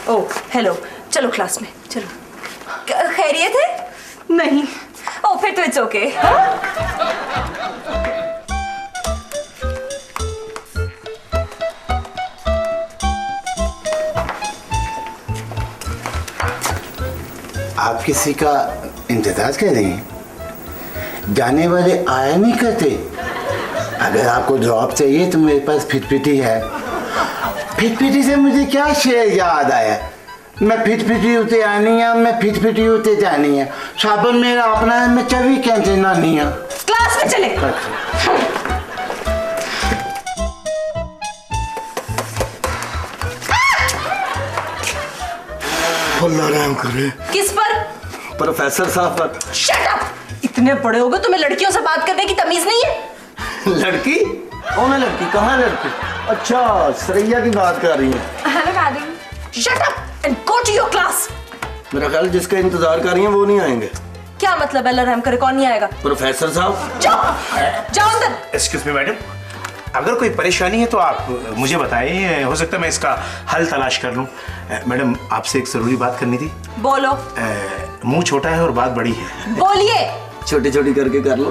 Oh hello, चलो class में चलो। खैरियत है? नहीं। ओह फिर तो इट्स ओके। आप किसी का इंतजार कर रही हैं? जाने वाले आया नहीं करते। अगर आपको जॉब चाहिए तो मेरे पास फिटफिटी है। फिटफिटी से मुझे क्या शेर याद आया, मैं फिटफिटी होते आनी है, मैं फिटफिटी होते जानी है। साबन मेरा अपना है, मैं चवी कैसे नानी है। क्लास में चले। अल्लाह रहम करे। किस पर? प्रोफेसर साहब पर। Shut up! इतने बड़े हो गए, तुम्हें लड़कियों से बात करने की तमीज नहीं है? लड़की? कौन है लड़की? कहाँ लड़की? अच्छा, सरैया की बात कर रही है। Hello madam. Shut up and go to your class. मेरा ख्याल जिसका इंतजार कर रही है वो नहीं आएंगे। क्या मतलब? अल्लाह रहम करे, कौन नहीं आएगा? प्रोफेसर साहब। जाओ जाओ अंदर। एक्सक्यूज मी मैडम, अगर कोई परेशानी है तो आप मुझे बताइए, हो सकता है मैं इसका हल तलाश कर लूं। मैडम, आपसे एक जरूरी बात करनी थी। बोलो। मुंह छोटा है और बात बड़ी है। बोलिए। छोटी छोटी करके कर लो।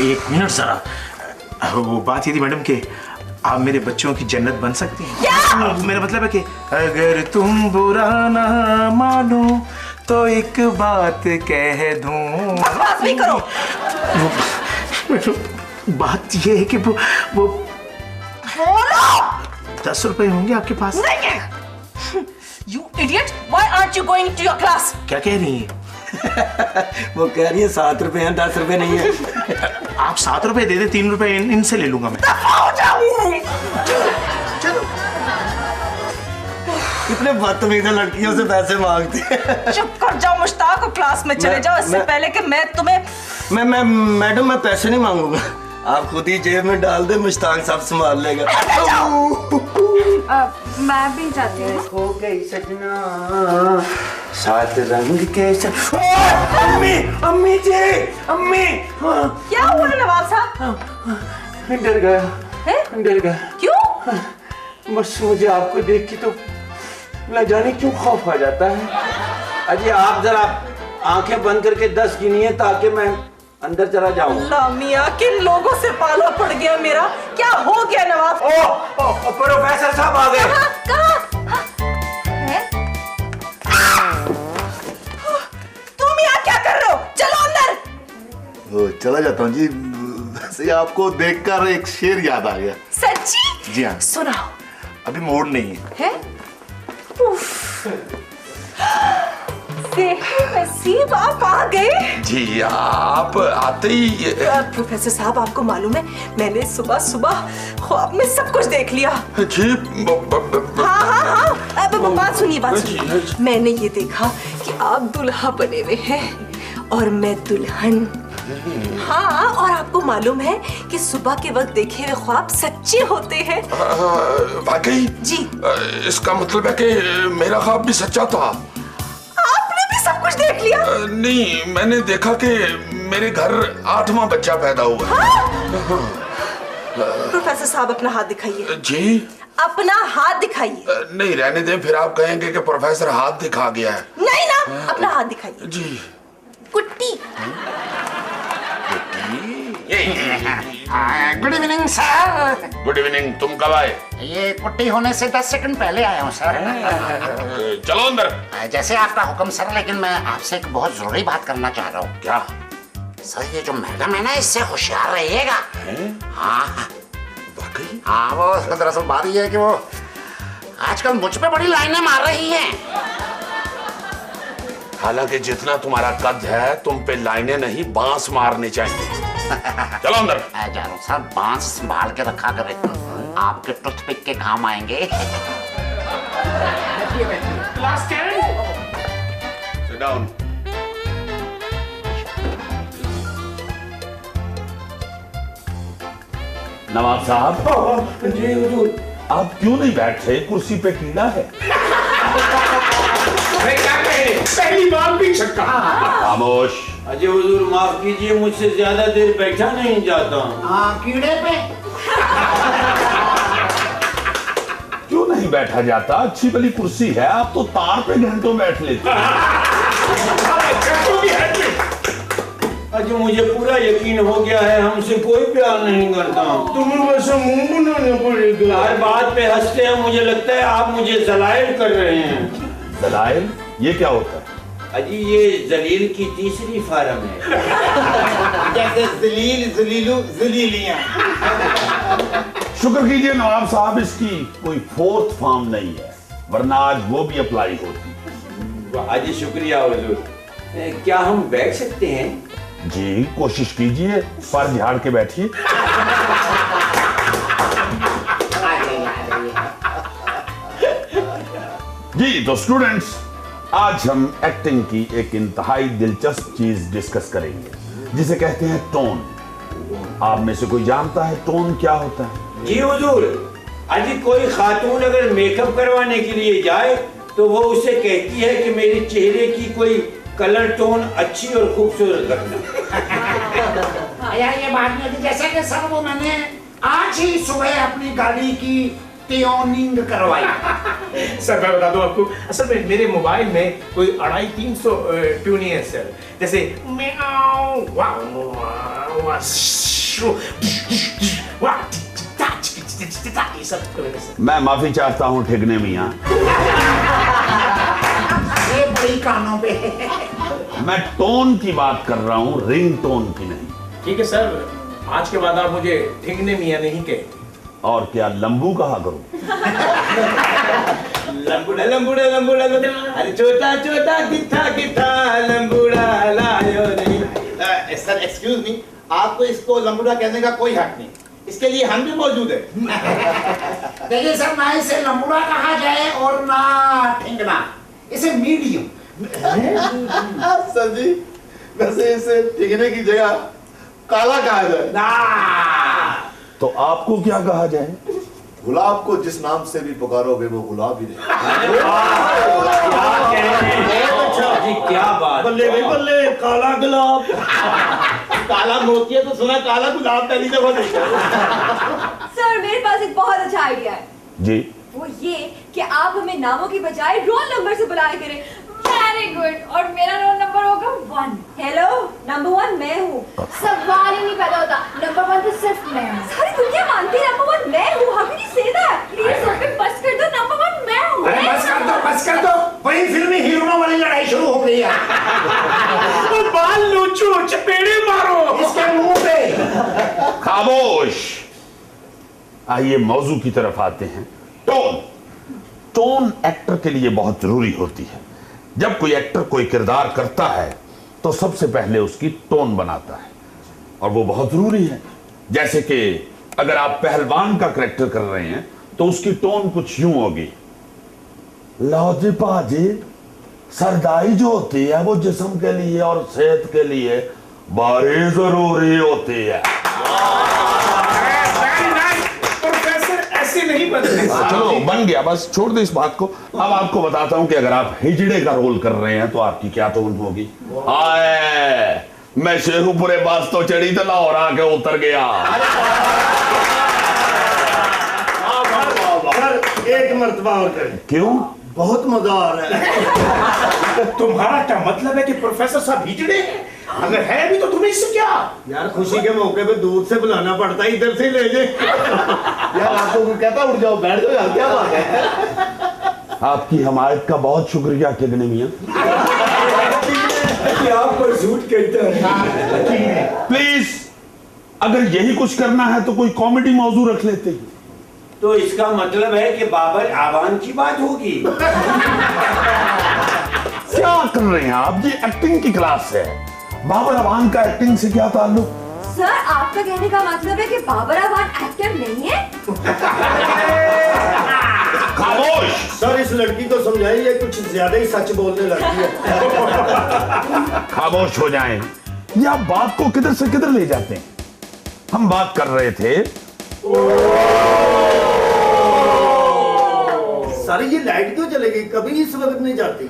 एक मिनट जरा। वो बात ये थी मैडम कि आप मेरे बच्चों की जन्नत बन सकती हैं। क्या? मेरा मतलब है कि अगर तुम बुरा ना मानो तो एक बात कह दूं। बकवास नहीं करो। बात ये है कि वो बोलो। 10 रुपए होंगे आपके पास? नहीं है। You idiot! Why aren't you going to your class? क्या कह रही हैं? वो कह रही है 7 रुपए हैं, 10 रुपए नहीं है। आप 7 रुपए दे दे, 3 रुपए इनसे ले लूंगा मैं। चलो। कितने बदतमीज है, लड़कियों से पैसे मांगती है। चुप कर जाओ मुश्ताक, और क्लास में चले जाओ इससे पहले कि मैं तुम्हें। मैं मैडम, मैं पैसे नहीं मांगूंगा। आप खुद ही जेब में डाल दे, मुश्ताक सब संभाल लेगा। मैं भी जाती हूँ। हो गई सजना सात रंग के अम्मी, अम्मी जी, अम्मी। क्या हुआ नवाब साहब? डर गया है? डर गया। क्यों? बस मुझे आपको देख के तो न जाने क्यों खौफ आ जाता है। अजी आप जरा आंखें बंद करके 10 गिनिए ताकि मैं अंदर चला जाऊं। मियां, किन लोगों से पाला पड़ गया मेरा? क्या हो गया नवाब? ओ प्रोफेसर साहब आ गए। तुम यहाँ क्या कर रहे हो? चलो अंदर। चला जाता हूँ जी। वैसे आपको देखकर एक शेर याद आ गया। सच्ची? जी हाँ। सुनाओ। अभी मोड़ नहीं है। नसीब आप आ गए। जी आप आते ही। प्रोफेसर साहब, आपको मालूम है मैंने सुबह सुबह ख्वाब में सब कुछ देख लिया। जी हाँ। अब बात सुनिए, बात सुनिए। मैंने ये देखा कि आप दुल्हा बने हुए हैं और मैं दुल्हन। हाँ, और आपको मालूम है कि सुबह के वक्त देखे हुए ख्वाब सच्चे होते हैं। वाकई? जी। इसका मतलब है कि मेरा ख्वाब भी सच्चा था। आपने भी सब कुछ देख लिया? नहीं, मैंने देखा कि मेरे घर 8वां बच्चा पैदा हुआ। प्रोफेसर साहब, अपना हाथ दिखाइए। जी? अपना हाथ दिखाइए। नहीं, रहने दें, फिर आप कहेंगे कि प्रोफेसर हाथ दिखा गया है। नहीं ना, अपना हाथ दिखाइए। जी। कुट्टी। Good evening sir. Good evening. तुम कब आए? ये कुट्टी होने से 10 सेकंड पहले आया हूँ सर। चलो अंदर। जैसे आपका हुक्म सर, लेकिन मैं आपसे एक बहुत जरूरी बात करना चाह रहा हूँ। क्या? सर, ये जो मैडम है ना, इससे होशियार रहिएगा। हाँ वाकई? हाँ, वो दरअसल बात ये है कि वो आजकल मुझ पे बड़ी लाइनें मार रही हैं। हालांकि जितना तुम्हारा कद है, तुम पे लाइनें नहीं बांस मारनी चाहिए। चलो अंदर। जा रहा हूँ सर, बांस संभाल के रखा करें, आपके टूथपिक के काम आएंगे। Sit down. नवाब साहब। जी हुजूर। आप क्यों नहीं बैठ रहे? कुर्सी पे कीड़ा है। पहली बार भी छक्का। खामोश। अजय हुजूर माफ कीजिए, मुझसे ज्यादा देर बैठा नहीं जाता। कीड़े पे। क्यों नहीं नहीं बैठा जाता, अच्छी भली कुर्सी है, आप तो तार पे घंटों बैठ लेते हैं। आज मुझे पूरा यकीन हो गया है हमसे कोई प्यार नहीं करता। तुम्हें वैसे मुंह बनाना पड़ेगा। हर बात पे हंसते हैं, मुझे लगता है आप मुझे जलायल कर रहे हैं। जलायल? ये क्या होता है? अजी ये जलील की तीसरी फार्म है। जैसे जलील जलीलू जलीलियां। शुक्र कीजिए नवाब साहब, इसकी कोई फोर्थ फॉर्म नहीं है, वरना आज वो भी अप्लाई होती। अजी शुक्रिया हुजूर। क्या हम बैठ सकते हैं? जी कोशिश कीजिए, पर झाड़ के बैठिए। जी तो स्टूडेंट्स, आज हम एक्टिंग की एक इंतहाई दिलचस्प चीज डिस्कस करेंगे जिसे कहते हैं टोन। आप में से कोई जानता है टोन क्या होता है? जी हुजूर, अजी कोई खातून अगर मेकअप करवाने के लिए जाए तो वो उसे कहती है कि मेरे चेहरे की कोई कलर टोन अच्छी और खूबसूरत रखना। यार ये बात नहीं होती। जैसे कि सर वो मैंने आज ही सुबह अपनी गाड़ी की ट्यूनिंग करवाई। सर मैं बता दूं आपको, असल में मेरे मोबाइल में कोई 250-300 ट्यून है सर। जैसे म्याऊ, वाऊ, वाऊ, शू, वाह, ये सब सर। मैं माफी चाहता हूं ठिगने मियां, ये बड़ी कानों पे। मैं टोन की बात कर रहा हूं, रिंग टोन की नहीं। ठीक है सर, आज के बाद आप मुझे ठिगने मियां नहीं कहे। और क्या लंबू कहा करूं? लंबूड़ा लंबूड़ा लंबूड़ा लंबूड़ा, अरे छोटा छोटा किथा किथा लंबूड़ा लायो नहीं। सर एक्सक्यूज मी, आपको इसको लंबूड़ा कहने का कोई हक नहीं, इसके लिए हम भी मौजूद है। देखिए सर, ना इसे लंबूड़ा कहा जाए और ना ठिंगना, इसे मीडियम। सर जी, वैसे इसे ठिकने की जगह काला कहा जाए। तो आपको क्या कहा जाए? गुलाब को जिस नाम से भी पुकारोगे वो गुलाब ही नहीं। जी क्या बात। बल्ले भाई बल्ले, काला गुलाब। काला मोती है तो सुना काला गुलाब पहली दफा देखा। सर मेरे पास एक बहुत अच्छा आइडिया है। जी वो ये कि आप हमें नामों की बजाय रोल नंबर से बुलाया करें। Very good. और मेरा रोल नंबर होगा 1। हेलो, नंबर 1 मैं हूँ। सवाल ही नहीं पैदा होता, नंबर 1 तो सिर्फ मैं हूँ। सारी दुनिया मानती है नंबर 1 मैं हूँ। हम नहीं से दैट। प्लीज ओके बस कर दो, नंबर 1 मैं हूँ। अरे बस कर दो, बस कर दो। वही फिल्मी हीरोइनों वाली लड़ाई शुरू हो गई है। बाल नोचो, चपेड़े मारो इसके मुंह पे। खामोश। आइए मौजू की तरफ आते हैं। टोन। टोन एक्टर के लिए बहुत जरूरी होती है। जब कोई एक्टर कोई किरदार करता है तो सबसे पहले उसकी टोन बनाता है, और वो बहुत जरूरी है। जैसे कि अगर आप पहलवान का करैक्टर कर रहे हैं तो उसकी टोन कुछ यूं होगी। लो जी पाजी, सरदाई जो होती है वो जिस्म के लिए और सेहत के लिए बड़ी जरूरी होती है। ऐसे नहीं बदले। चलो बन गया, बस छोड़ दो इस बात को। अब आपको बताता हूं कि अगर आप हिजड़े का रोल कर रहे हैं तो आपकी क्या टोन होगी। आए, मैं शेरूपुरे पास तो चढ़ी तो लाहौर आके उतर गया। एक मर्तबा और करें। क्यों? बहुत मजा आ रहा है। तुम्हारा क्या मतलब है कि प्रोफेसर साहब हिजड़े हैं? अगर है भी तो तुम्हें इससे क्या? यार खुशी के मौके पे दूर से बुलाना पड़ता है, इधर से ले जे। यार आपको कहता उठ जाओ, बैठ जाओ यार, क्या बात है। आपकी हमायत का बहुत शुक्रिया ठिगने मियां। आप पर झूठ कहता है। प्लीज, अगर यही कुछ करना है तो कोई कॉमेडी मौजू रख लेते हैं। तो इसका मतलब है कि बाबर आवान की बात होगी। क्या कर रहे हैं आप? ये एक्टिंग की क्लास है। बाबर अवान का एक्टिंग से क्या ताल्लुक? सर आपका कहने का मतलब है कि बाबर अवान एक्टर नहीं है? खामोश। सर इस लड़की को समझाइए, कुछ ज्यादा ही सच बोलने लगती है। खामोश हो जाएं। ये आप बात को किधर से किधर ले जाते हैं? हम बात कर रहे थे। सारी ये लाइट क्यों चलेगी? कभी इस वक्त नहीं जाती।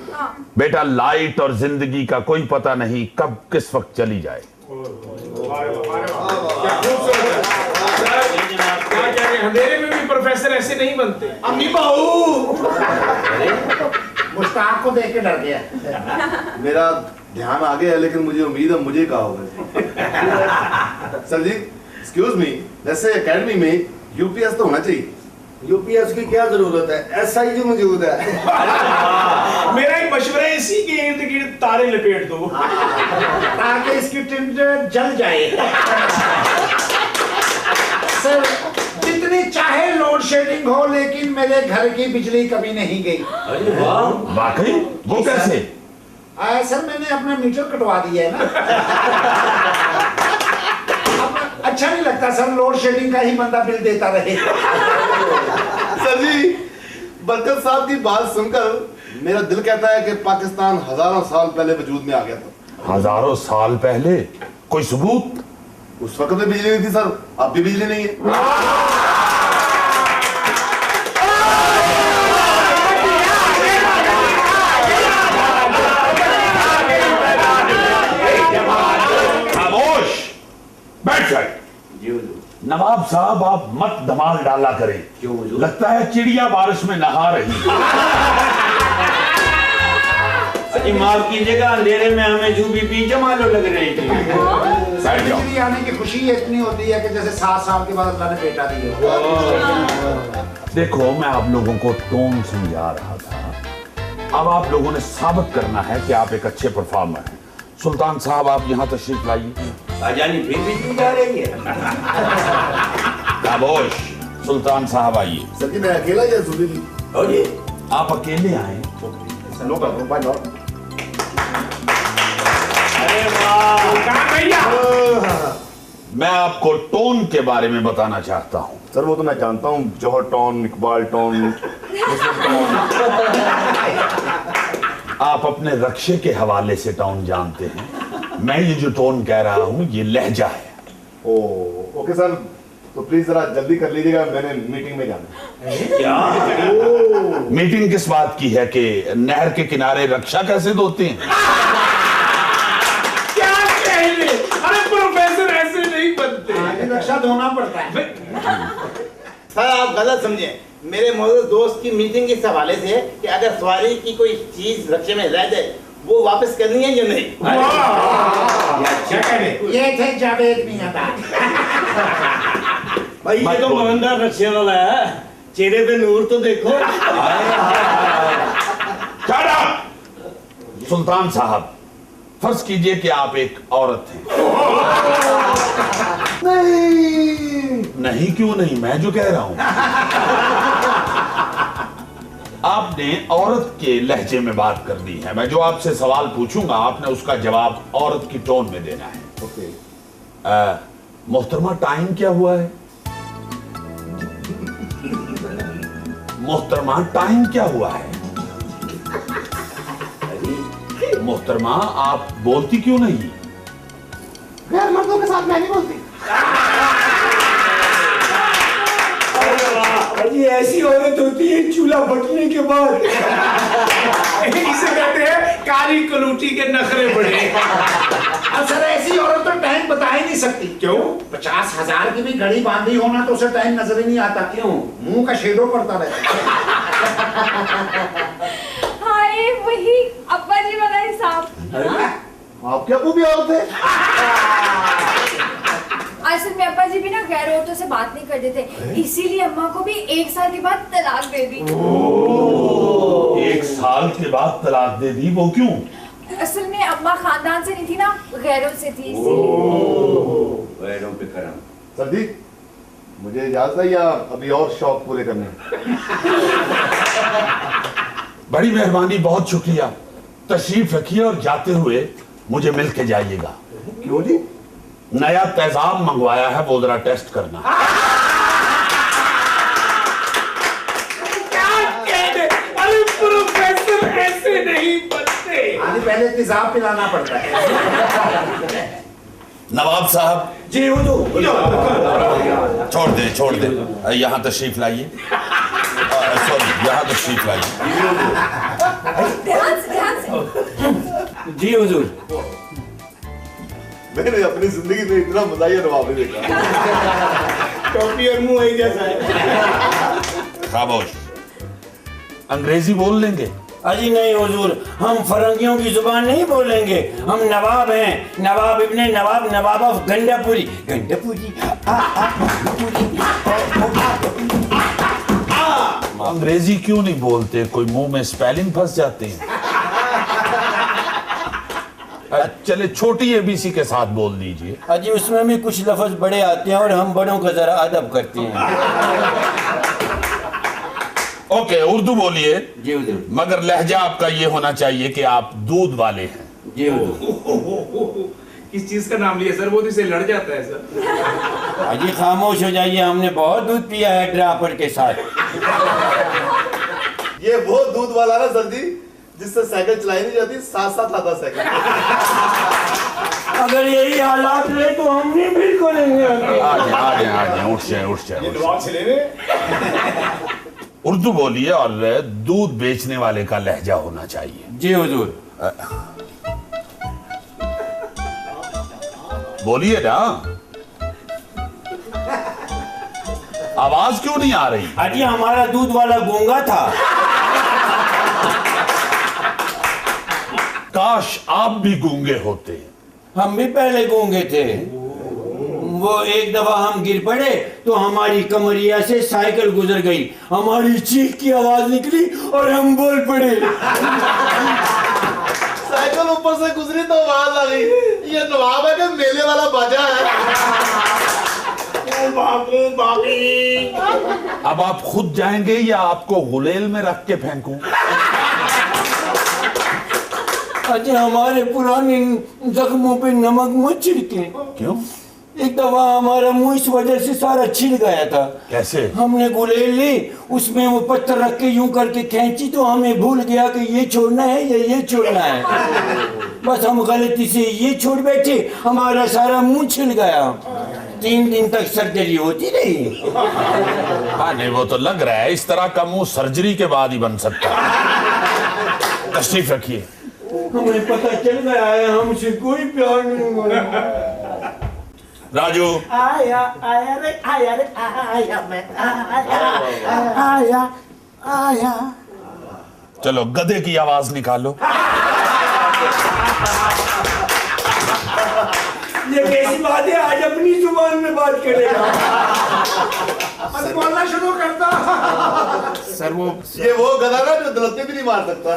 बेटा, लाइट और जिंदगी का कोई पता नहीं कब किस वक्त चली जाए। अंधेरे में भी प्रोफेसर ऐसे नहीं बनते। अम्मी बहू मुश्ताक को देख के डर गया। मेरा ध्यान आ गया है, लेकिन मुझे उम्मीद है मुझे कहा होगा। सर जी एक्सक्यूज मी, वैसे एकेडमी में यूपीएस तो होना चाहिए। यूपीएस की क्या जरूरत है, एसआई जी मौजूद है। मेरा एक मशवरा है, इसी के इर्द गिर्द तारे लपेट दो ताकि इसकी टिंडर जल जाए। सर जितनी चाहे लोड शेडिंग हो, लेकिन मेरे घर की बिजली कभी नहीं गई। अरे वाह, वाकई? वो कैसे? सर मैंने अपना मीटर कटवा दिया है ना। अब अच्छा नहीं लगता सर, लोड शेडिंग का ही बंदा बिल देता रहे। सर जी बरकत साहब की बात सुनकर मेरा दिल कहता है कि पाकिस्तान हजारों साल पहले वजूद में आ गया था। हजारों साल पहले? कोई सबूत? उस वक्त में बिजली नहीं थी सर, अब भी बिजली नहीं है। बैठ जाए। नवाब साहब आप मत धमाल डाला करें। क्यों? लगता है चिड़िया बारिश में नहा रही। अजी माफ कीजिएगा, अंधेरे में हमें जू बीपी जमालो लग रही थी। बैठ जाओ। बिजली आने की खुशी इतनी होती है कि जैसे 7 साल के बाद अल्लाह ने बेटा दिया। देखो मैं आप लोगों को टोन समझा रहा था, अब आप लोगों ने साबित करना है कि आप एक अच्छे परफॉर्मर हैं। सुल्तान साहब आप यहाँ तशरीफ लाइए। आजानी फिर बिजली जा रही है। खामोश। सुल्तान साहब आइए। सर जी मैं अकेला या सुनी? और ये आप अकेले आए? No problem, why not. अरे वाह भैया, मैं आपको टोन के बारे में बताना चाहता हूँ। सर वो तो मैं जानता हूँ, जौहर टोन, इकबाल टोन, आप अपने रक्षे के हवाले से टोन जानते हैं। मैं ये जो टोन कह रहा हूँ ये लहजा है। ओके सर, तो प्लीज जरा जल्दी कर लीजिएगा, मैंने मीटिंग में जाना है। क्या मीटिंग किस बात की है कि नहर के किनारे रक्षा कैसे धोते हैं? क्या कहने? अरे प्रोफेसर ऐसे नहीं बनते। रक्षा धोना पड़ता है। सर आप गलत समझे, मेरे मौजूद दोस्त की मीटिंग इस हवाले से कि अगर सवारी की कोई चीज रक्षे में रह जाए वो वापस करनी है या नहीं। क्या कहने? ये थे जावेद मियां का। भाई ये तो ईमानदार रक्षे वाला है, चेहरे पे नूर तो देखो। Shut up! सुल्तान साहब फर्ज कीजिए कि आप एक औरत हैं। नहीं क्यों नहीं, मैं जो कह रहा हूं। आपने औरत के लहजे में बात कर दी है। मैं जो आपसे सवाल पूछूंगा आपने उसका जवाब औरत की टोन में देना है। ओके। मोहतरमा टाइम क्या हुआ है? मोहतरमा टाइम क्या हुआ है? मोहतरमा आप बोलती क्यों नहीं? यार मर्दों के साथ मैं नहीं बोलती। अजी ऐसी औरत होती है चूल्हा फटने के बाद। इसे कहते हैं काली कलूटी के नखरे बड़े। सर ऐसी औरत तो टाइम बता ही नहीं सकती। क्यों? 50,000 की भी घड़ी बांधी होना तो उसे टाइम नजर ही नहीं आता। क्यों? मुंह का शेडो पड़ता रहता। हाय वही अब्बा जी वाला हिसाब। आपके अबू भी औरत है? असल में अब्बा जी भी ना गैर औरतों से बात नहीं करते थे, इसीलिए अम्मा को भी 1 साल के बाद तलाक दे दी। 1 साल के बाद तलाक दे दी? वो क्यों? असल में अम्मा खानदान से नहीं थी ना, गैरों से थी, इसीलिए। पैरों पे करम। सर जी मुझे इजाजत है या अभी और शौक पूरे करने हैं? बड़ी मेहरबानी, बहुत शुक्रिया। तशरीफ रखिए और जाते हुए मुझे मिल के जाइएगा। क्यों जी? नया तेजाब मंगवाया है, वो जरा टेस्ट करना। क्या कहने? अरे प्रोफेसर ऐसे नहीं बनते। पहले तेजाब पिलाना पड़ता है। नवाब साहब जी हुजूर। छोड़ दे यहाँ तशरीफ लाइए। सॉरी, यहाँ तशरीफ लाइए। ध्यान से। जी हुजूर। मैंने अपनी जिंदगी में इतना मजा नवाब नहीं देखा। टोपी और मुंह एक जैसा है। खामोश। अंग्रेजी बोल लेंगे? अजी नहीं हुजूर, हम फरंगियों की जुबान नहीं बोलेंगे, हम नवाब हैं, नवाब इब्ने नवाब, नवाब ऑफ गंडापुरी। गंडापुरी अंग्रेजी क्यों नहीं बोलते? कोई मुंह में स्पेलिंग फंस जाते हैं? चले छोटी एबीसी के साथ बोल दीजिए। अजी उसमें भी कुछ लफ्ज बड़े आते हैं और हम बड़ों का जरा अदब करते हैं। ओके, उर्दू बोलिए। जी हुजूर। मगर लहजा आपका ये होना चाहिए कि आप दूध वाले हैं। जी हुजूर। किस चीज का नाम लिया सर? वो तो लड़ जाता है सर। अजी खामोश हो जाइए, हमने बहुत दूध पिया है ड्रापर के साथ। ये वो दूध वाला ना सर जी जिससे साइकिल चलाई नहीं जाती, साथ साथ आता साइकिल। अगर यही हालात रहे तो हम नहीं बिल्कुल उठ जाए। उर्दू बोलिए और दूध बेचने वाले का लहजा होना चाहिए। जी हुजूर। बोलिए ना, आवाज क्यों नहीं आ रही? अजी हमारा दूध वाला गूंगा था। काश आप भी गूंगे होते। हम भी पहले गूंगे थे। वो एक दफा हम गिर पड़े तो हमारी कमरिया से साइकिल गुजर गई, हमारी चीख की आवाज निकली और हम बोल पड़े। साइकिल ऊपर से गुजरी तो आवाज आ गई, ये नवाब है कि मेले वाला बाजा है। अब आप खुद जाएंगे या आपको गुलेल में रख के फेंकूं? अजी हमारे पुराने जख्मों पे नमक मत छिड़के। क्यों? एक दफा हमारा मुंह इस वजह से सारा छिल गया था। कैसे? हमने गुलेल ली, उसमें वो पत्थर रख के यूं करके खींची तो हमें भूल गया कि ये छोड़ना है या ये छोड़ना है। बस हम गलती से ये छोड़ बैठे, हमारा सारा मुंह छिल गया। 3 दिन तक सर्जरी होती रही। हाँ नहीं, वो तो लग रहा है इस तरह का मुंह सर्जरी के बाद ही बन सकता है। तशरीफ रखिए। हमें पता चल गया है हमसे कोई प्यार नहीं हो रहा। राजू। आया आया रे आया मैं आया। चलो गधे की आवाज निकालो। ये कैसी बात है, आज अपनी जुबान में बात करेगा। बोलना शुरू करता। सर ये वो गधा ना जो दलत्ते भी नहीं मार सकता।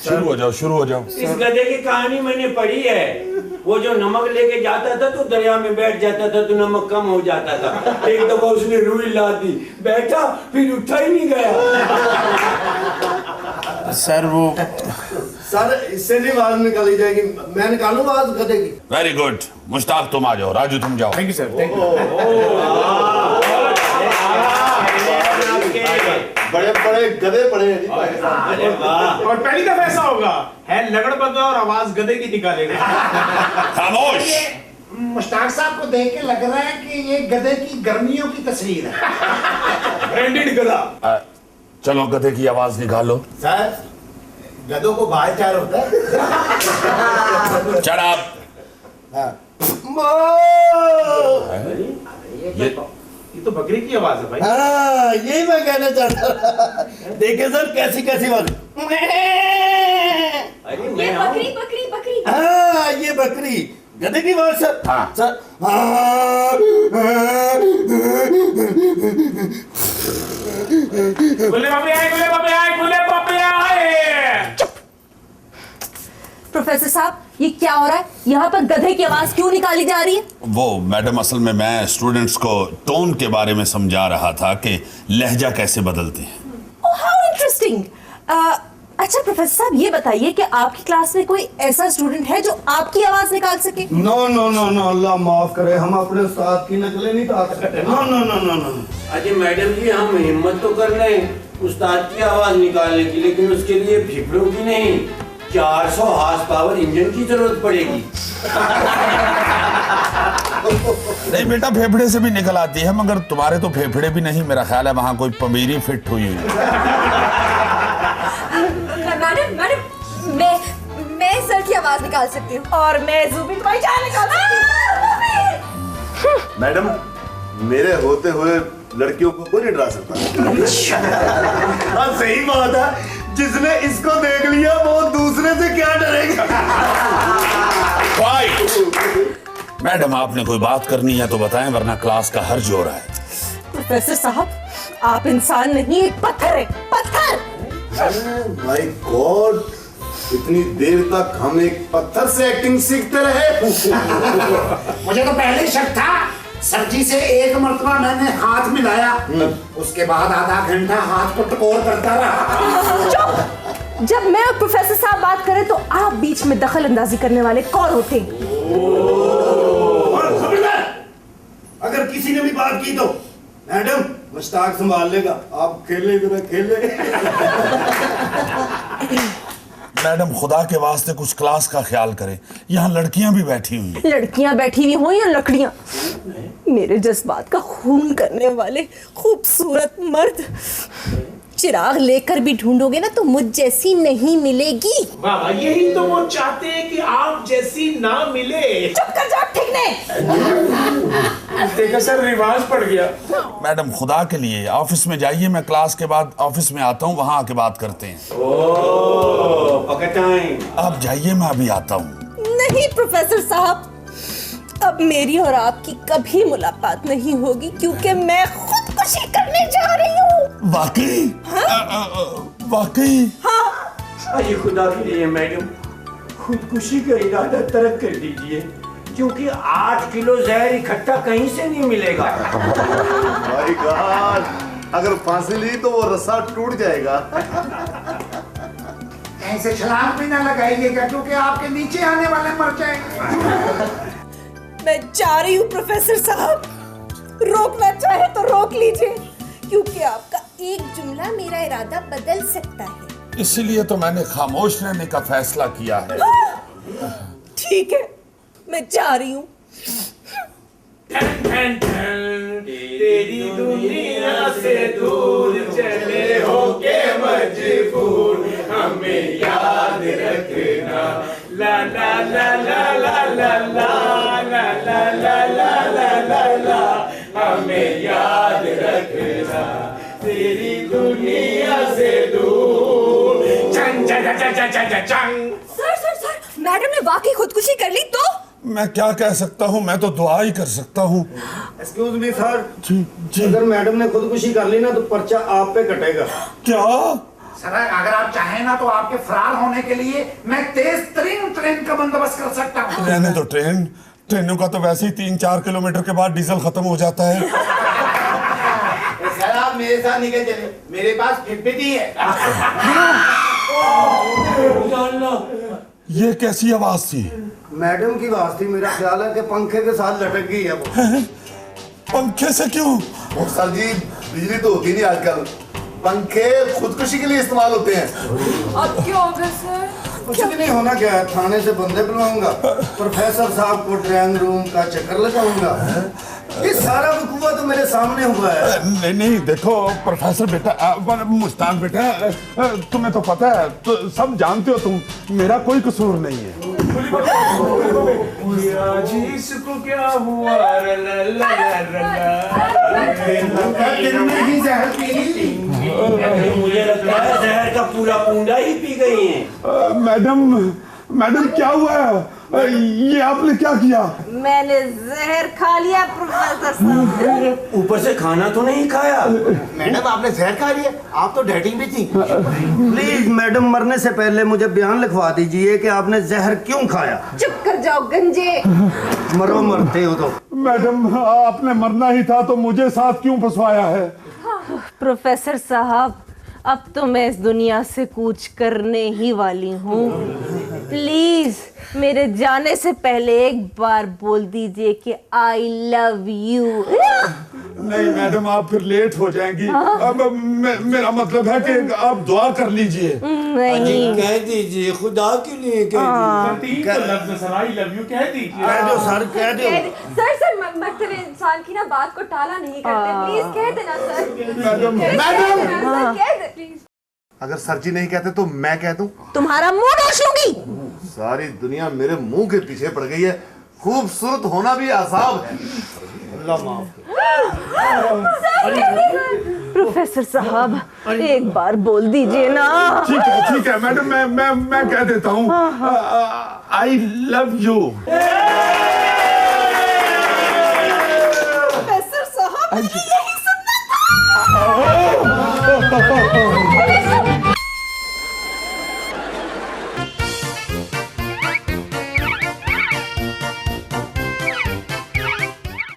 शुरू हो जाओ। इस गधे की कहानी मैंने पढ़ी है। वो जो नमक लेके जाता था तो दरिया में बैठ जाता था तो नमक कम हो जाता था। एक दफा उसने रुई ला दी, बैठा फिर उठा ही नहीं गया। सर इससे नहीं आवाज निकाली जाएगी, मैं निकालूं आवाज गधे की। Very good. मुश्ताक तुम आ जाओ, राजू तुम जाओ। Thank you sir, thank you. बड़े बड़े गधे पड़े हैं जी पाकिस्तान। और पहली दफा ऐसा होगा है लगड़ बंदा और आवाज गधे की निकालेगा। खामोश। मुश्ताक साहब को देख के लग रहा है कि ये गधे की गर्मियों की तस्वीर है। ब्रांडेड गधा। चलो गधे की आवाज निकालो। सर गधों को भाईचार होता है। Shut up। ये तो बकरी की आवाज है भाई। हाँ यही मैं कहना चाहता था। देखिए सर कैसी कैसी बात। ये बकरी बकरी बकरी। हाँ ये बकरी गधे की बात सर। हाँ। सर गुले पापे आए, गुले पापे आए, गुले पापे आए। प्रोफेसर साहब ये क्या हो रहा है? यहाँ पर गधे की आवाज क्यों निकाली जा रही है? वो मैडम असल में मैं स्टूडेंट्स को टोन के बारे में समझा रहा था कि लहजा कैसे बदलते हैं। Oh how interesting. अच्छा प्रोफेसर साहब ये बताइए कि आपकी क्लास में कोई ऐसा स्टूडेंट है जो आपकी आवाज निकाल सके? नो नो नो नो, अल्लाह माफ करे, हम अपने उस्ताद की नकलें नहीं ताक सकते। No no no no no. Ajay madam ji हम हिम्मत तो कर रहे हैं उस्ताद की आवाज निकालने की, लेकिन उसके लिए फेफड़ों की नहीं 400 हॉर्स पावर इंजन की जरूरत पड़ेगी। नहीं बेटा, फेफड़े से भी निकल आती है, मगर तुम्हारे तो फेफड़े भी नहीं, मेरा ख्याल है वहां कोई पमीरी फिट हुई है। मैडम मैं सर की आवाज निकाल सकती हूँ। और मैं ज़ूबी तुम्हारी जान निकाल सकती हूँ। मैडम मेरे होते हुए लड़कियों को कोई नहीं डरा सकता। हाँ सही बात है, जिसने इसको देख लिया वो दूसरे से क्या डरेगा। मैडम आपने कोई बात करनी है तो बताएं, वरना क्लास का हर्ज हो रहा है। प्रोफेसर साहब, आप इंसान नहीं, एक पत्थर है, पत्थर। माय गॉड, इतनी देर तक हम एक पत्थर से एक्टिंग सीखते रहे। मुझे तो पहले ही शक था। सर जी से एक मर्तबा मैंने हाथ मिलाया, उसके बाद आधा घंटा हाथ को टकोर करता रहा। चुप! जब मैं और प्रोफेसर साहब बात करें तो आप बीच में दखल अंदाजी करने वाले कौन होते? और खबरदार, अगर किसी ने भी बात की तो मैडम मुश्ताक संभाल लेगा, आप खेले तो खेले। मैडम खुदा के वास्ते कुछ क्लास का ख्याल करें, यहाँ लड़कियां भी बैठी हुई हैं। लड़कियां बैठी हुई हो या लकड़ियां, मेरे जज्बात का खून करने वाले खूबसूरत मर्द चिराग लेकर भी ढूंढोगे ना तो मुझ जैसी नहीं मिलेगी। बाबा यही तो वो चाहते हैं कि आप जैसी ना मिले। चुप कर जाओ, ठीक नहीं। देखा सर, रिवाज पड़ गया। मैडम खुदा के लिए ऑफिस में जाइए, मैं क्लास के बाद ऑफिस में आता हूँ, वहाँ आके बात करते हैं। आप जाइए, मैं अभी आता हूँ। नहीं प्रोफेसर साहब, अब मेरी और आपकी कभी मुलाकात नहीं होगी क्योंकि मैं खुदकुशी करने जा रही हूँ। वाकई? वाकई? हाँ। ये खुदा के लिए मैडम, खुदकुशी का इरादा तर्क कर दीजिए, क्योंकि 8 किलो जहर इकट्ठा कहीं से नहीं मिलेगा। माय गॉड, अगर फांसी ली तो वो रस्सा टूट जाएगा। ऐसे छलांग भी ना लगाइएगा क्योंकि आपके नीचे आने वाले मर जाएंगे। मैं जा रही हूँ प्रोफेसर साहब, रोकना चाहे तो रोक लीजिए क्योंकि आपका एक जुमला मेरा इरादा बदल सकता है। इसीलिए तो मैंने खामोश रहने का फैसला किया है। ठीक है, मैं जा रही हूँ। तेरी दुनिया से दूर चले हो के मजबूर, हमें याद रखना। ला ला ला ला ला ला ला ला ला ला ला ला ला, हमें याद रखना तेरी दुनिया से दूर। चंग चंग चंग चंग चंग। सर, मैडम ने वाकई खुदकुशी कर ली तो? मैं क्या कह सकता हूँ, मैं तो दुआ ही कर सकता हूँ। एक्सक्यूज मी सर, जी। अगर मैडम ने खुदकुशी कर ली ना तो पर्चा आप पे कटेगा। क्या? सर अगर आप चाहें ना तो आपके फरार होने के लिए मैं तेज तरीन ट्रेन का बंदोबस्त कर सकता हूँ। रहने दो, ट्रेनों का तो वैसे ही 3-4 किलोमीटर के बाद डीजल खत्म हो जाता है। सर आप मेरे साथ निकल चले, मेरे पास फिटफिटी है। ये कैसी आवाज थी? मैडम की आवाज थी, मेरा ख्याल है कि पंखे के साथ लटक गई है वो। पंखे से क्यों? सर जी, बिजली तो होती नहीं आजकल, पंखे खुदकुशी के लिए इस्तेमाल होते हैं। अब क्या होगा सर? कुछ भी नहीं होना, क्या है, थाने से बंदे बुलवाऊंगा, प्रोफेसर साहब को ड्राइंग रूम का चक्कर लगाऊंगा। ये सारा वकूआ तो मेरे सामने हुआ है। नहीं देखो प्रोफेसर बेटा, मुश्ताक बेटा, तुम्हें तो पता है, तो सब जानते हो तुम, मेरा कोई कसूर नहीं है। इसको क्या हुआ? दिन में ही जहर पी ली। मुझे लगता है जहर का पूरा पूंडा ही पी गई है। मैडम क्या हुआ है? ये आपने क्या किया? मैंने जहर खा लिया प्रोफेसर साहब। ऊपर से खाना तो नहीं खाया। मैडम आपने जहर खा लिया? आप तो डेटिंग भी थी। प्लीज मैडम, मरने से पहले मुझे बयान लिखवा दीजिए कि आपने जहर क्यों खाया। चुप कर जाओ गंजे। मरो, मरते हो तो। मैडम आपने मरना ही था तो मुझे साथ क्यों फंसवाया है? प्रोफेसर साहब, अब तो मैं इस दुनिया से कूच करने ही वाली हूँ। प्लीज मेरे जाने से पहले एक बार बोल दीजिए कि आई लव यू। नहीं मैडम, आप फिर लेट हो जाएंगी। अब मेरा मतलब है कि आप दुआ कर लीजिए। नहीं कह दीजिए, खुदा के लिए कह दीजिए। सर आई लव यू कह दीजिए। कह दो सर, कह दो। सर मरते हुए इंसान की ना बात को टाला नहीं करते, प्लीज कह देना सर। मैडम, कह दे प्लीज। अगर सर जी नहीं कहते तो मैं कह दूं? तुम्हारा मुंह नोच लूंगी। सारी दुनिया मेरे मुंह के पीछे पड़ गई है, खूबसूरत होना भी आसाब है। अल्लाह माफ। प्रोफेसर साहब एक बार बोल दीजिए ना। ठीक है मैडम, मैं कह देता हूँ, आई लव यू। प्रोफेसर साहब